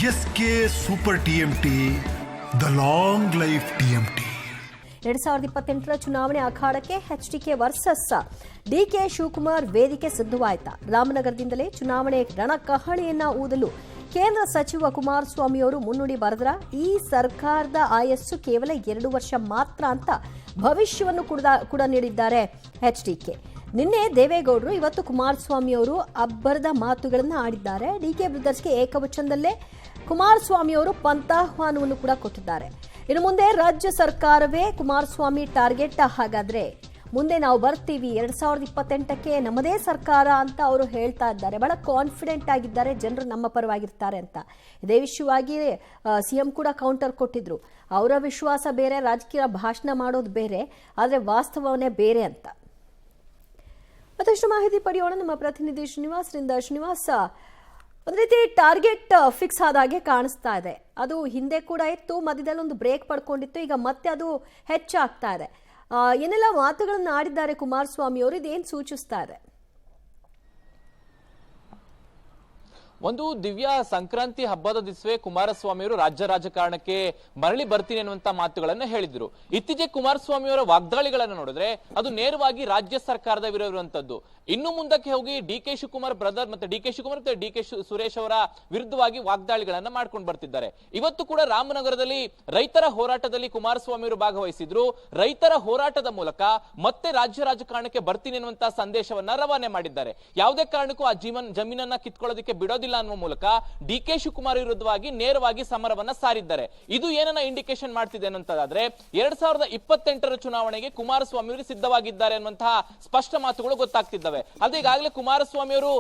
S K super TMT, the long life TMT. 2028 ಚುನಾವಣೆ ಅಖಾಡಕ್ಕೆ HDK versus DK Shivakumar ವೇದಿಕೆ ಸಿದ್ಧವಾಯಿತಾ? ರಾಮನಗರದಿಂದಲೇ ಚುನಾವಣೆ ರಣಕಹಳೆಯನ್ನ ಊದಲು ಕೇಂದ್ರ ಸಚಿವ ಕುಮಾರಸ್ವಾಮಿ ಅವರು ಮುನ್ನುಡಿ ಬರೆದ್ರ? ಈ ಸರ್ಕಾರದ ಆಯಸ್ಸು ಕೇವಲ 2 ವರ್ಷ ಮಾತ್ರ ಅಂತ ಭವಿಷ್ಯವನ್ನು ಕೂಡ ನೀಡಿದ್ದಾರೆ ಎಚ್ಡಿಕೆ. ನಿನ್ನೆ ದೇವೇಗೌಡರು, ಇವತ್ತು ಕುಮಾರಸ್ವಾಮಿ ಅವರು ಅಬ್ಬರದ ಮಾತುಗಳನ್ನು ಆಡಿದ್ದಾರೆ. ಡಿಕೆ ಬ್ರದರ್ಸ್ಗೆ ಏಕವಚನದಲ್ಲೇ ಕುಮಾರಸ್ವಾಮಿ ಅವರು ಪಂಥಾಹ್ವಾನವನ್ನು ಕೂಡ ಕೊಟ್ಟಿದ್ದಾರೆ. ಇನ್ನು ಮುಂದೆ ರಾಜ್ಯ ಸರ್ಕಾರವೇ ಕುಮಾರಸ್ವಾಮಿ ಟಾರ್ಗೆಟ್. ಹಾಗಾದ್ರೆ ಮುಂದೆ ನಾವು ಬರ್ತೀವಿ 2028ಕ್ಕೆ ನಮ್ಮದೇ ಸರ್ಕಾರ ಅಂತ ಅವರು ಹೇಳ್ತಾ ಇದ್ದಾರೆ. ಬಹಳ ಕಾನ್ಫಿಡೆಂಟ್ ಆಗಿದ್ದಾರೆ, ಜನರು ನಮ್ಮ ಪರವಾಗಿರ್ತಾರೆ ಅಂತ. ಇದೇ ವಿಷಯವಾಗಿ ಸಿಎಂ ಕೂಡ ಕೌಂಟರ್ ಕೊಟ್ಟಿದ್ರು. ಅವರ ವಿಶ್ವಾಸ ಬೇರೆ, ರಾಜಕೀಯ ಭಾಷಣ ಮಾಡೋದು ಬೇರೆ, ಆದರೆ ವಾಸ್ತವವನ್ನೇ ಬೇರೆ ಅಂತ. ಮತ್ತಷ್ಟು ಮಾಹಿತಿ ಪಡೆಯೋಣ ನಮ್ಮ ಪ್ರತಿನಿಧಿ ಶ್ರೀನಿವಾಸರಿಂದ. ಶ್ರೀನಿವಾಸ, ಒಂದು ರೀತಿ ಟಾರ್ಗೆಟ್ ಫಿಕ್ಸ್ ಆದ ಹಾಗೆ ಕಾಣಿಸ್ತಾ ಇದೆ. ಅದು ಹಿಂದೆ ಕೂಡ ಇತ್ತು, ಮಧ್ಯದಲ್ಲಿ ಒಂದು ಬ್ರೇಕ್ ಪಡ್ಕೊಂಡಿತ್ತು, ಈಗ ಮತ್ತೆ ಅದು ಹೆಚ್ಚಾಗ್ತಾ ಇದೆ. ಏನೆಲ್ಲ ಮಾತುಗಳನ್ನು ಆಡಿದ್ದಾರೆ ಕುಮಾರಸ್ವಾಮಿ ಅವರು, ಇದೇನು ಸೂಚಿಸ್ತಾ ಇದೆ? ಒಂದು ದಿವ್ಯ ಸಂಕ್ರಾಂತಿ ಹಬ್ಬದ ದಿವಸವೇ ಕುಮಾರಸ್ವಾಮಿ ಅವರು ರಾಜ್ಯ ರಾಜಕಾರಣಕ್ಕೆ ಮರಳಿ ಬರ್ತೀನಿ ಅನ್ನುವಂತ ಮಾತುಗಳನ್ನು ಹೇಳಿದ್ರು. ಇತ್ತೀಚೆಗೆ ಕುಮಾರಸ್ವಾಮಿ ಅವರ ವಾಗ್ದಾಳಿಗಳನ್ನು ನೋಡಿದ್ರೆ ಅದು ನೇರವಾಗಿ ರಾಜ್ಯ ಸರ್ಕಾರದ ವಿರುದ್ಧವಂತದ್ದು. ಇನ್ನು ಮುಂದಕ್ಕೆ ಹೋಗಿ ಡಿಕೆ ಶಿವಕುಮಾರ್ ಬ್ರದರ್ ಮತ್ತೆ ಡಿಕೆ ಶಿವಕುಮಾರ್ ಮತ್ತೆ ಡಿಕೆ ಸುರೇಶ್ ಅವರ ವಿರುದ್ಧವಾಗಿ ವಾಗ್ದಾಳಿಗಳನ್ನ ಮಾಡ್ಕೊಂಡು ಬರ್ತಿದ್ದಾರೆ. ಇವತ್ತು ಕೂಡ ರಾಮನಗರದಲ್ಲಿ ರೈತರ ಹೋರಾಟದಲ್ಲಿ ಕುಮಾರಸ್ವಾಮಿ ಅವರು ಭಾಗವಹಿಸಿದ್ರು. ರೈತರ ಹೋರಾಟದ ಮೂಲಕ ಮತ್ತೆ ರಾಜ್ಯ ರಾಜಕಾರಣಕ್ಕೆ ಬರ್ತೀನಿ ಅನ್ನುವಂತ ಸಂದೇಶವನ್ನ ರವಾನೆ ಮಾಡಿದ್ದಾರೆ. ಯಾವುದೇ ಕಾರಣಕ್ಕೂ ಆ ಜಮೀನನ್ನ ಕಿತ್ಕೊಳ್ಳೋದಕ್ಕೆ ಬಿಡೋದಿಲ್ಲ ಅನ್ನುವ ಮೂಲಕ ಡಿಕೆ ಶಿವಕುಮಾರ್ ವಿರುದ್ಧವಾಗಿ ನೇರವಾಗಿ ಸಮರವನ್ನ ಸಾರಿದ್ದಾರೆ. ಇದು ಏನನ್ನ ಇಂಡಿಕೇಶನ್ ಮಾಡ್ತಿದೆ ಅನ್ನೋದಾದ್ರೆ 2028ರ ಚುನಾವಣೆಗೆ ಕುಮಾರಸ್ವಾಮಿ ಅವರು ಸಿದ್ಧವಾಗಿದ್ದಾರೆ ಅನ್ನುವಂತಹ ಸ್ಪಷ್ಟ ಮಾತುಗಳು ಗೊತ್ತಾಗ್ತಿದ್ದಾವೆ. ಅದೇ ಈಗಾಗಲೇ ಕುಮಾರಸ್ವಾಮಿ ಅವರು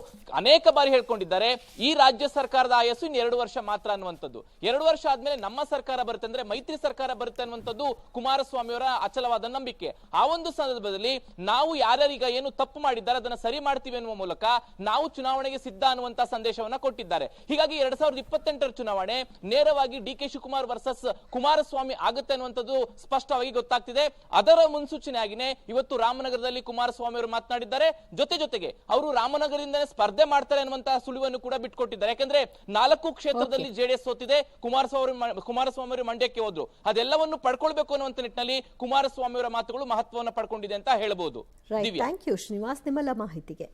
ಅನೇಕ ಬಾರಿ ಹೇಳ್ಕೊಂಡಿದ್ದಾರೆ, ಈ ರಾಜ್ಯ ಸರ್ಕಾರದ ಆಯಸ್ಸು 2 ವರ್ಷ ಮಾತ್ರ ಅನ್ನುವಂಥದ್ದು. 2 ವರ್ಷ ಆದ್ಮೇಲೆ ನಮ್ಮ ಸರ್ಕಾರ ಬರುತ್ತೆ, ಅಂದ್ರೆ ಮೈತ್ರಿ ಸರ್ಕಾರ ಬರುತ್ತೆ ಅನ್ನುವಂಥದ್ದು ಕುಮಾರಸ್ವಾಮಿ ಅವರ ಅಚಲವಾದ ನಂಬಿಕೆ. ಆ ಒಂದು ಸಂದರ್ಭದಲ್ಲಿ ನಾವು ಯಾರ್ಯಾರೀಗ ಏನು ತಪ್ಪು ಮಾಡಿದ್ದಾರೆ ಅದನ್ನ ಸರಿ ಮಾಡ್ತೀವಿ ಅನ್ನುವ ಮೂಲಕ ನಾವು ಚುನಾವಣೆಗೆ ಸಿದ್ಧ ಅನ್ನುವಂತ ಸಂದೇಶವನ್ನ ಕೊಟ್ಟಿದ್ದಾರೆ. ಹೀಗಾಗಿ 2028ರ ಚುನಾವಣೆ ನೇರವಾಗಿ ಡಿಕೆ ಶಿವಕುಮಾರ್ ವರ್ಸಸ್ ಕುಮಾರಸ್ವಾಮಿ ಆಗುತ್ತೆ ಅನ್ನುವಂಥದ್ದು ಸ್ಪಷ್ಟವಾಗಿ ಗೊತ್ತಾಗ್ತಿದೆ. ಅದರ ಮುನ್ಸೂಚನೆಯಾಗಿನೇ ಇವತ್ತು ರಾಮನಗರದಲ್ಲಿ ಕುಮಾರಸ್ವಾಮಿ ಅವರು ಮಾತನಾಡಿದ್ದಾರೆ. ಜೊತೆಗೆ ಅವರು ರಾಮನಗರದಿಂದಲೇ ಸ್ಪರ್ಧೆ ಮಾಡ್ತಾರೆ ಅನ್ನುವಂತಹ ಸುಳಿವನ್ನು ಕೂಡ ಬಿಟ್ಕೊಟ್ಟಿದ್ದಾರೆ. ಯಾಕಂದ್ರೆ 4 ಕ್ಷೇತ್ರದಲ್ಲಿ ಜೆಡಿಎಸ್ ಸೋತಿದೆ, ಕುಮಾರಸ್ವಾಮಿ ಅವರು ಮಂಡ್ಯಕ್ಕೆ ಹೋದ್ರು. ಅದೆಲ್ಲವನ್ನು ಪಡ್ಕೊಳ್ಬೇಕು ಅನ್ನುವಂತ ನಿಟ್ಟಿನಲ್ಲಿ ಕುಮಾರಸ್ವಾಮಿ ಅವರ ಮಾತುಗಳು ಮಹತ್ವವನ್ನು ಪಡ್ಕೊಂಡಿದೆ ಅಂತ ಹೇಳಬಹುದು. ಥ್ಯಾಂಕ್ ಯು ಶ್ರೀನಿವಾಸ್, ನಿಮ್ಮೆಲ್ಲ ಮಾಹಿತಿಗೆ.